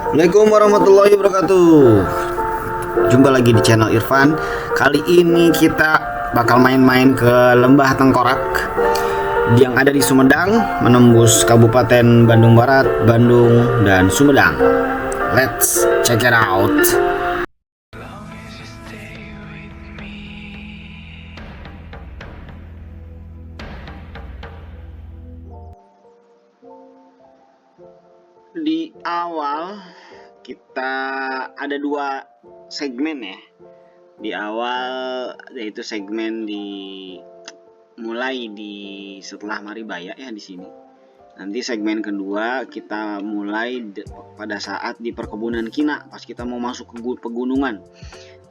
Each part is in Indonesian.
Assalamualaikum warahmatullahi wabarakatuh. Jumpa lagi di channel Irfan. Kali ini kita bakal main-main ke Lembah Tengkorak yang ada di Sumedang, menembus Kabupaten Bandung Barat, Bandung, dan Sumedang. Let's check it out. Di awal kita ada dua segmen ya. Di awal yaitu segmen mulai di setelah Maribaya ya di sini. Nanti segmen kedua kita mulai pada saat di perkebunan Kina pas kita mau masuk ke pegunungan.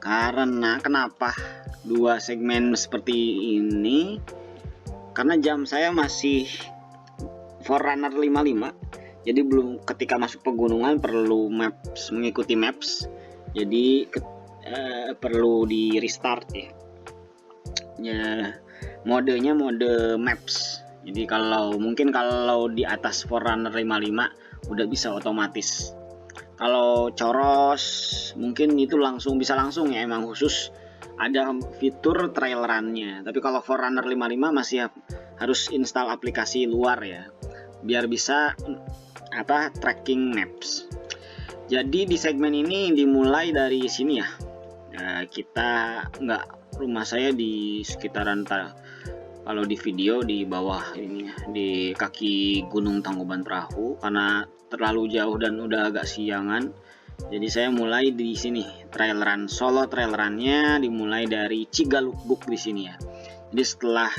Karena kenapa dua segmen seperti ini? Karena jam saya masih Forerunner 55. Jadi belum, ketika masuk pegunungan perlu mengikuti maps. Jadi perlu di restart ya. Modenya mode maps. Jadi mungkin kalau di atas Forerunner 55 udah bisa otomatis. Kalau Coros mungkin itu bisa langsung ya, emang khusus ada fitur trail run-nya. Tapi kalau Forerunner 55 masih harus install aplikasi luar ya, biar bisa tracking maps. Jadi di segmen ini dimulai dari sini ya. Rumah saya di sekitaran kalau di video di bawah ini ya, di kaki Gunung Tangkuban Perahu, karena terlalu jauh dan udah agak siangan. Jadi saya mulai di sini solo trail run-nya dimulai dari Cigalukbuk di sini ya. Jadi setelah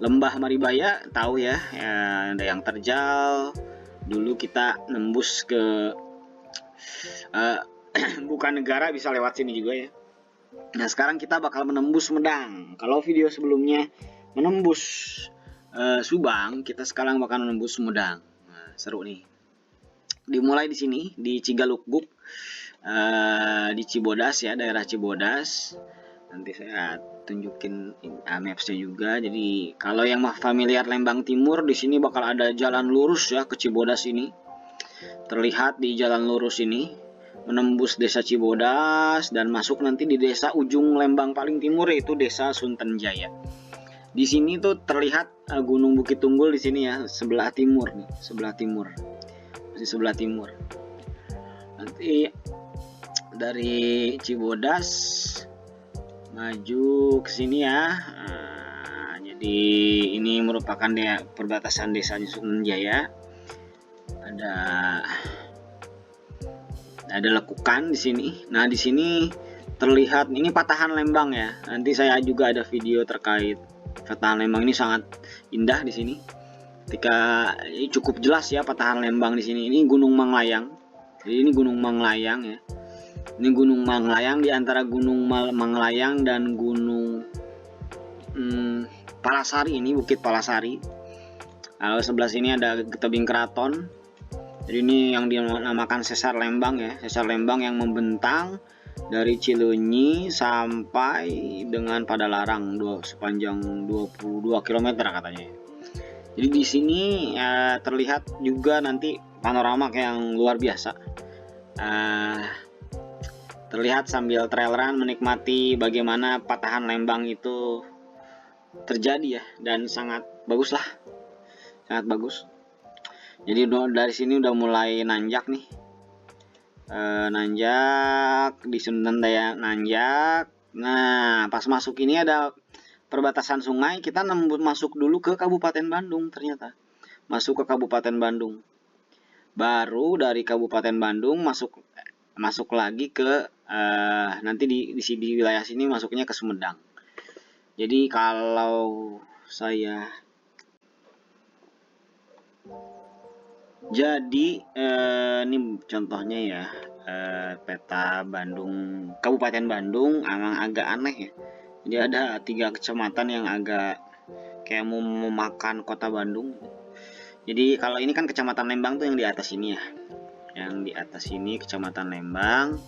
Lembah Maribaya tahu ya, ada yang terjal. Dulu kita nembus ke bukan negara, bisa lewat sini juga ya. Nah sekarang kita bakal menembus Sumedang. Kalau video sebelumnya menembus Subang, kita sekarang bakal menembus Sumedang. Nah, seru nih. Dimulai di sini di Cigalukbuk, di Cibodas ya, daerah Cibodas. Nanti saya tunjukin mapsnya juga. Jadi kalau yang familiar Lembang Timur, di sini bakal ada jalan lurus ya ke Cibodas ini. Terlihat di jalan lurus ini menembus desa Cibodas dan masuk nanti di desa ujung Lembang paling timur, yaitu desa Suntenjaya. Di sini tuh terlihat Gunung Bukit Tunggul di sini ya, sebelah timur nih, masih sebelah timur. Nanti dari Cibodas maju ke sini ya. Jadi ini merupakan perbatasan desa Suntenjaya. Ada lekukan di sini. Nah, di sini terlihat ini patahan Lembang ya. Nanti saya juga ada video terkait patahan Lembang, ini sangat indah di sini. Ini cukup jelas ya patahan Lembang di sini. Ini Gunung Manglayang. Jadi ini Gunung Manglayang ya. Ini Gunung Manglayang, di antara Gunung Manglayang dan Gunung Palasari, ini Bukit Palasari. Lalu sebelah sini ada Tebing Keraton. Jadi ini yang dinamakan Sesar Lembang ya, Sesar Lembang yang membentang dari Cileunyi sampai dengan Padalarang sepanjang 22 km katanya. Jadi di sini terlihat juga nanti panorama yang luar biasa. Terlihat sambil trail run menikmati bagaimana patahan Lembang itu terjadi ya, dan sangat bagus lah, sangat bagus. Jadi dari sini udah mulai nanjak nih, nanjak di Suntenjaya nanjak. Nah pas masuk ini ada perbatasan sungai, kita masuk dulu ke Kabupaten Bandung. Ternyata masuk ke Kabupaten Bandung, baru dari Kabupaten Bandung masuk lagi ke nanti di wilayah sini masuknya ke Sumedang. Jadi kalau saya ini contohnya ya, peta Bandung, Kabupaten Bandung emang agak aneh ya. Jadi ada 3 kecamatan yang agak kayak mau memakan kota Bandung. Jadi kalau ini kan Kecamatan Lembang tuh yang di atas ini ya. Yang di atas ini Kecamatan Lembang.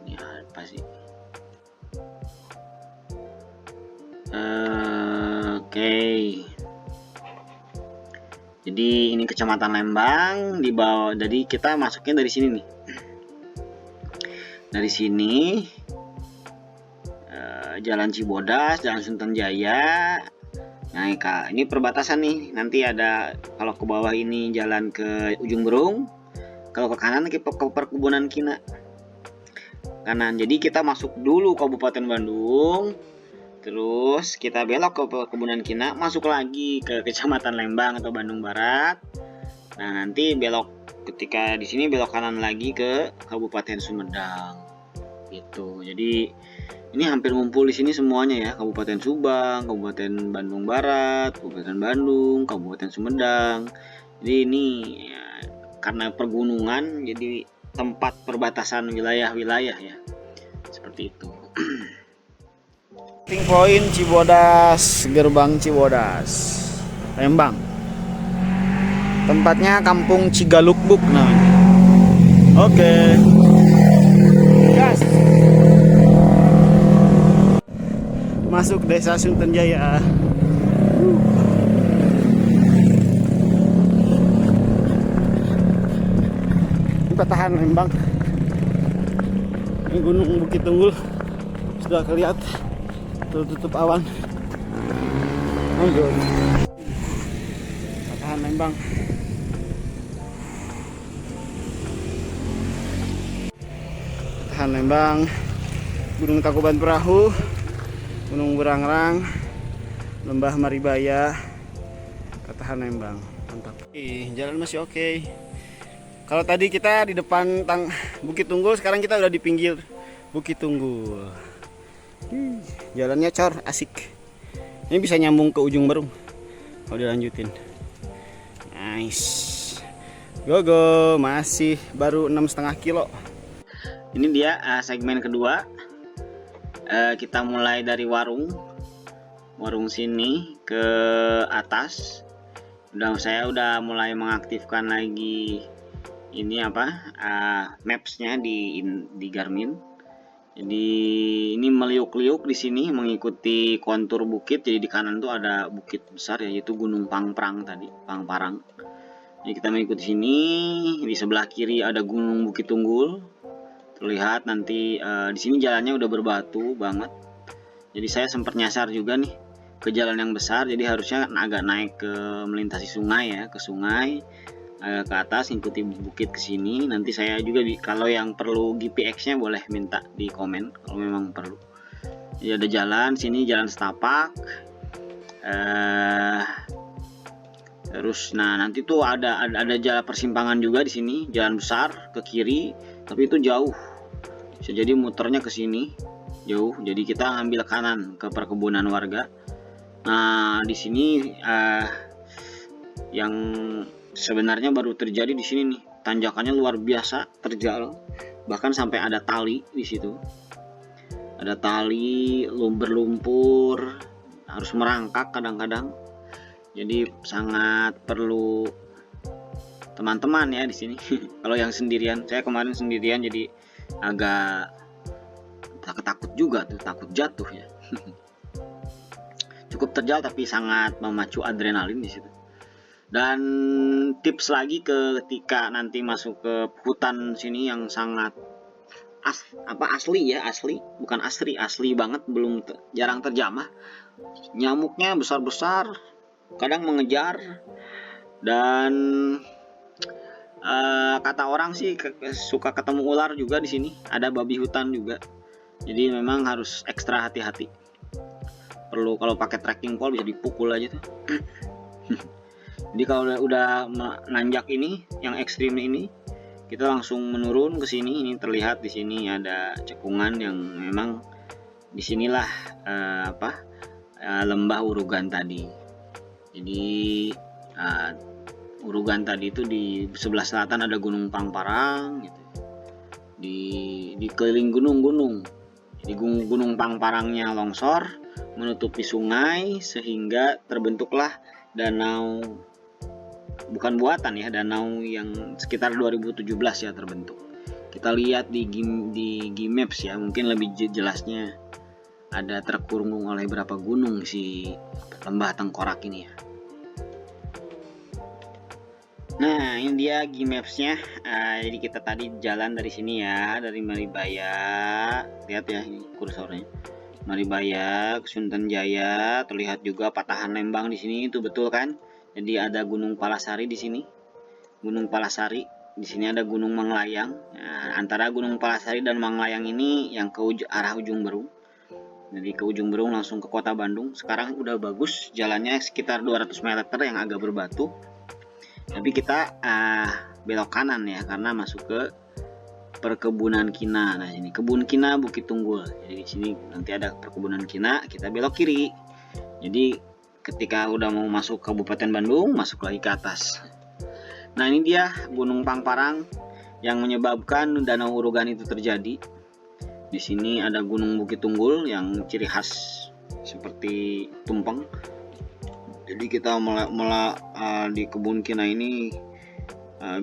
Ini apa sih? Oke. Jadi ini Kecamatan Lembang di bawah. Jadi kita masuknya dari sini nih. Dari sini Jalan Cibodas, Jalan Sunten Jaya. Nah, ini perbatasan nih. Nanti ada kalau ke bawah ini jalan ke Ujung Berung. Kalau ke kanan ke perkebunan Kina. Kanan. Jadi kita masuk dulu Kabupaten Bandung. Terus kita belok ke perkebunan Kina, masuk lagi ke Kecamatan Lembang atau Bandung Barat. Nah, nanti belok ketika di sini belok kanan lagi ke Kabupaten Sumedang. Gitu. Jadi ini hampir ngumpul di sini semuanya ya, Kabupaten Subang, Kabupaten Bandung Barat, Kabupaten Bandung, Kabupaten Sumedang. Jadi ini ya, karena pergunungan jadi tempat perbatasan wilayah-wilayah ya. Seperti itu. Meeting point Cibodas, Gerbang Cibodas, Lembang. Tempatnya Kampung Cigalukbuk namanya. Oke. Gas. Masuk Desa Sunten Jaya. Petahan Lembang. Ini Gunung Bukit Tunggul sudah kelihatan tertutup awan. Aduh. Petahan Lembang. Petahan Lembang. Gunung Tangkuban Perahu, Gunung Burangrang, Lembah Maribaya, Petahan Lembang. Mantap. Jalan masih oke. Kalau tadi kita di depan Bukit Tunggul, sekarang kita udah di pinggir Bukit Tunggul. Jalannya cor, asik. Ini bisa nyambung ke Ujung Berung kalau dilanjutin. Nice. Go, masih baru 6,5 kilo. Ini dia segmen kedua. Kita mulai dari warung sini ke atas. Saya udah mulai mengaktifkan lagi ini mapsnya di Garmin. Jadi ini meliuk-liuk di sini mengikuti kontur bukit. Jadi di kanan tuh ada bukit besar yaitu Gunung Pangprang tadi, Pangparang. Jadi kita mengikuti sini. Di sebelah kiri ada Gunung Bukit Tunggul. Terlihat nanti di sini jalannya udah berbatu banget. Jadi saya sempat nyasar juga nih ke jalan yang besar. Jadi harusnya agak naik ke melintasi sungai ya, ke sungai. Ke atas ikuti bukit ke sini. Nanti saya juga kalau yang perlu GPX-nya boleh minta di komen kalau memang perlu. Jadi ada jalan sini, jalan setapak. Terus nanti tuh ada jalan persimpangan juga di sini, jalan besar ke kiri, tapi itu jauh. Bisa jadi muternya ke sini jauh. Jadi kita ambil kanan ke perkebunan warga. Nah, di sini yang sebenarnya baru terjadi di sini nih, tanjakannya luar biasa terjal, bahkan sampai ada tali di situ, ada tali berlumpur, harus merangkak kadang-kadang. Jadi sangat perlu teman-teman ya di sini. Kalau yang sendirian, saya kemarin sendirian jadi agak takut juga tuh, takut jatuh ya. Cukup terjal tapi sangat memacu adrenalin di situ. Dan tips lagi ketika nanti masuk ke hutan sini yang sangat asli ya, bukan asli banget, belum jarang terjamah. Nyamuknya besar-besar, kadang mengejar, dan kata orang sih suka ketemu ular juga di sini. Ada babi hutan juga. Jadi memang harus ekstra hati-hati. Perlu kalau pakai trekking pole bisa dipukul aja tuh. Jadi kalau udah nanjak ini yang ekstrim ini, kita langsung menurun ke sini. Ini terlihat di sini ada cekungan yang memang disinilah lembah Urugan tadi. Jadi Urugan tadi itu di sebelah selatan ada Gunung Pangparang gitu. Di keliling gunung-gunung. Jadi Gunung Pangparangnya longsor menutupi sungai sehingga terbentuklah danau, bukan buatan ya, danau yang sekitar 2017 ya terbentuk. Kita lihat di Gmaps ya, mungkin lebih jelasnya ada terkurung oleh berapa gunung si lembah Tengkorak ini ya. Nah, ini dia Gmaps-nya. Jadi kita tadi jalan dari sini ya, dari Maribaya. Lihat ya ini kursornya. Maribaya ke Sunten Jaya, terlihat juga patahan Lembang di sini, itu betul kan? Jadi ada Gunung Palasari di sini. Gunung Palasari. Di sini ada Gunung Manglayang. Nah, antara Gunung Palasari dan Manglayang ini yang ke arah Ujung Berung. Jadi ke Ujung Berung langsung ke Kota Bandung. Sekarang udah bagus, jalannya sekitar 200 meter yang agak berbatu. Tapi kita belok kanan ya, karena masuk ke perkebunan kina. Nah, ini kebun kina Bukit Tunggul. Jadi di sini nanti ada perkebunan kina, kita belok kiri. Jadi ketika udah mau masuk Kabupaten Bandung, masuk lagi ke atas. Nah, ini dia Gunung Pangparang yang menyebabkan Danau Urugan itu terjadi. Di sini ada Gunung Bukit Tunggul yang ciri khas seperti tumpeng. Jadi kita di kebun kina ini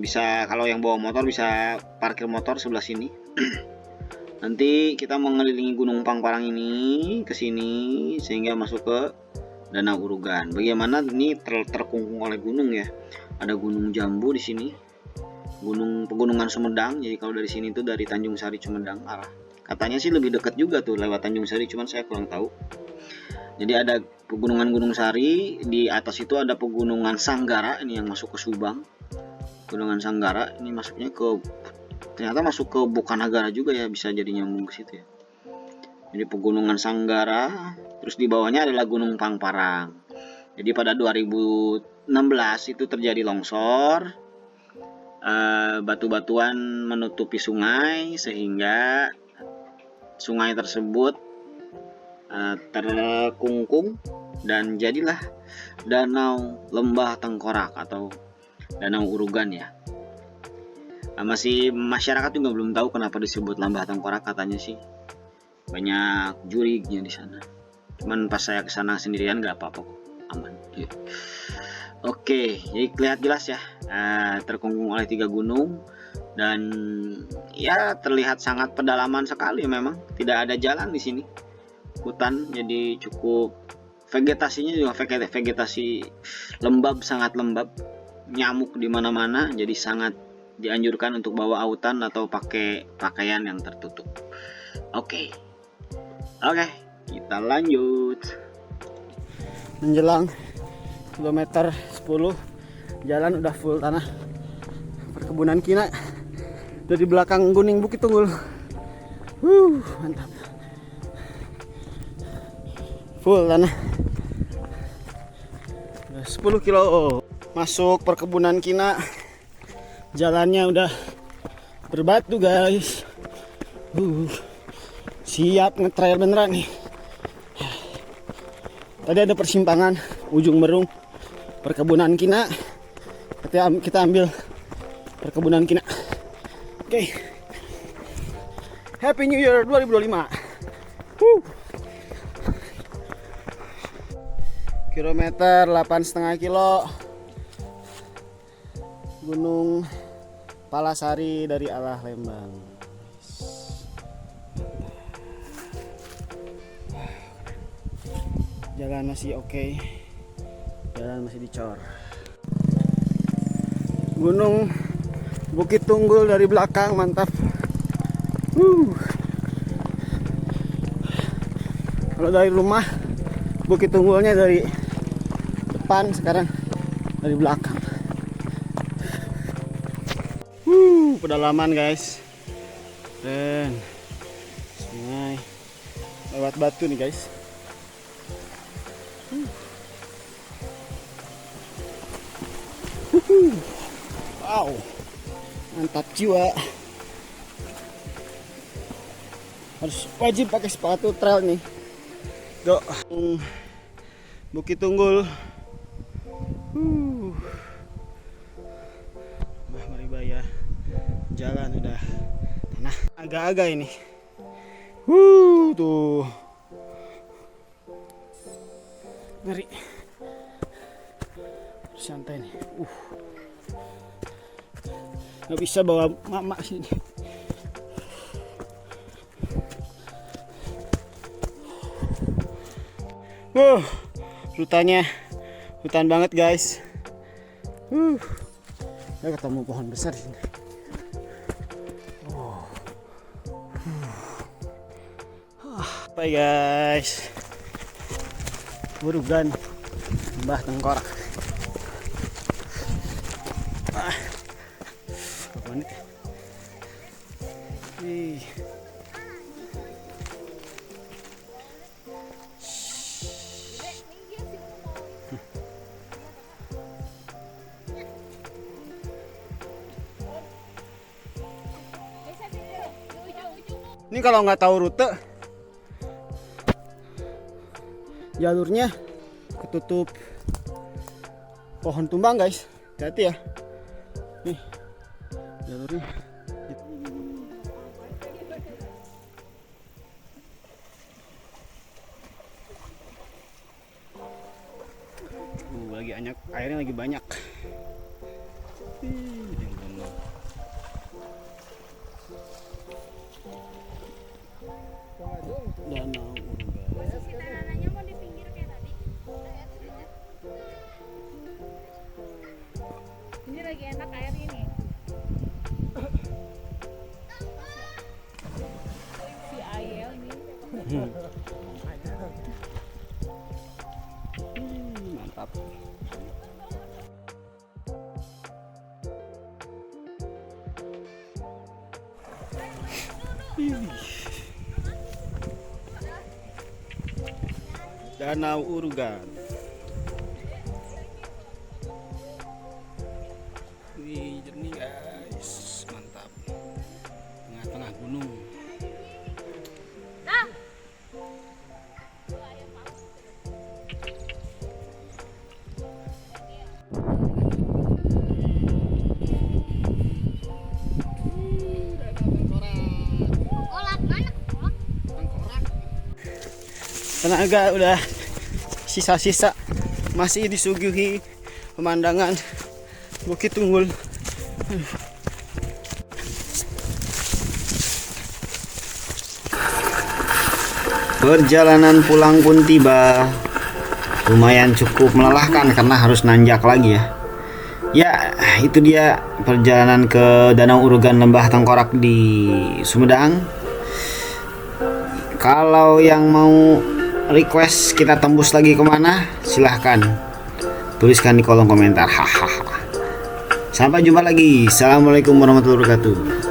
bisa, kalau yang bawa motor bisa parkir motor sebelah sini. Nanti kita mengelilingi Gunung Pangparang ini ke sini sehingga masuk ke Danau Urugan. Bagaimana ini terkungkung oleh gunung ya. Ada Gunung Jambu di sini. Pegunungan Sumedang. Jadi kalau dari sini tuh dari Tanjung Sari Sumedang arah. Katanya sih lebih dekat juga tuh lewat Tanjung Sari, cuman saya kurang tahu. Jadi ada pegunungan Gunung Sari, di atas itu ada pegunungan Sanggara, ini yang masuk ke Subang. Pegunungan Sanggara ini masuknya ternyata masuk ke Bukanagara juga ya, bisa jadi nyambung ke situ ya. Jadi pegunungan Sanggara, terus di bawahnya adalah Gunung Pangparang. Jadi pada 2016 itu terjadi longsor, batu-batuan menutupi sungai sehingga sungai tersebut terkungkung dan jadilah Danau Lembah Tengkorak atau Danau Urugan ya. Masih masyarakat juga belum tahu kenapa disebut Lembah Tengkorak, katanya sih banyak jurignya di sana. Cuman pas saya kesana sendirian nggak apa-apa, aman. Oke, jadi kelihatan jelas ya, terkungkung oleh 3 gunung dan ya terlihat sangat pedalaman sekali memang. Tidak ada jalan di sini. Hutan, jadi cukup vegetasinya juga vegetasi lembab, sangat lembab, nyamuk di mana-mana, jadi sangat dianjurkan untuk bawa autan atau pakai pakaian yang tertutup. Oke, kita lanjut. Menjelang kilometer 10 jalan udah full tanah perkebunan kina dari belakang Gunung Bukit Tunggul. Mantap. Full tanah. 10 kilo masuk perkebunan kina. Jalannya udah berbatu guys. Siap ngetrail beneran nih. Tadi ada persimpangan Ujung Berung perkebunan kina. Kita ambil perkebunan kina. Oke. Happy New Year 2025. Kilometer 8,5 kilo Gunung Palasari dari arah Lembang. Jalan masih oke. Jalan masih dicor. Gunung Bukit Tunggul dari belakang, mantap. Kalau dari rumah Bukit Tunggulnya dari depan, sekarang dari belakang. Pedalaman guys. Dan sungai lewat batu nih guys. Wow, mantap jiwa. Harus wajib pakai sepatu trail nih. Go. Bukit Tunggul. Maribaya. Jalan udah tanah agak-agak ini. Tuh. Ngeri. Santai nih. Nggak bisa bawa mama sini. Hutannya hutan banget guys. Saya ketemu pohon besar di sini. Bye guys. Urugan Lembah Tengkorak. Berapa menit ya? Ini kalau nggak tahu rute, jalurnya ketutup pohon tumbang guys, hati-hati ya. Nih jalurnya. Lagi banyak, airnya lagi banyak. Danau Nananya mau di pinggir kayak tadi. Ini lagi enak air ini. Si Ayel nih. Mantap. Danau Urugan. Wih, jernih guys, mantap. Tengah-tengah gunung. Tenaga udah sisa-sisa, masih disuguhi pemandangan Bukit Tunggul. Perjalanan pulang pun tiba. Lumayan cukup melelahkan karena harus nanjak lagi ya. Ya, itu dia perjalanan ke Danau Urugan Lembah Tengkorak di Sumedang. Kalau yang mau request kita tembus lagi kemana, silahkan tuliskan di kolom komentar. Hahaha. Sampai jumpa lagi. Assalamualaikum warahmatullahi wabarakatuh.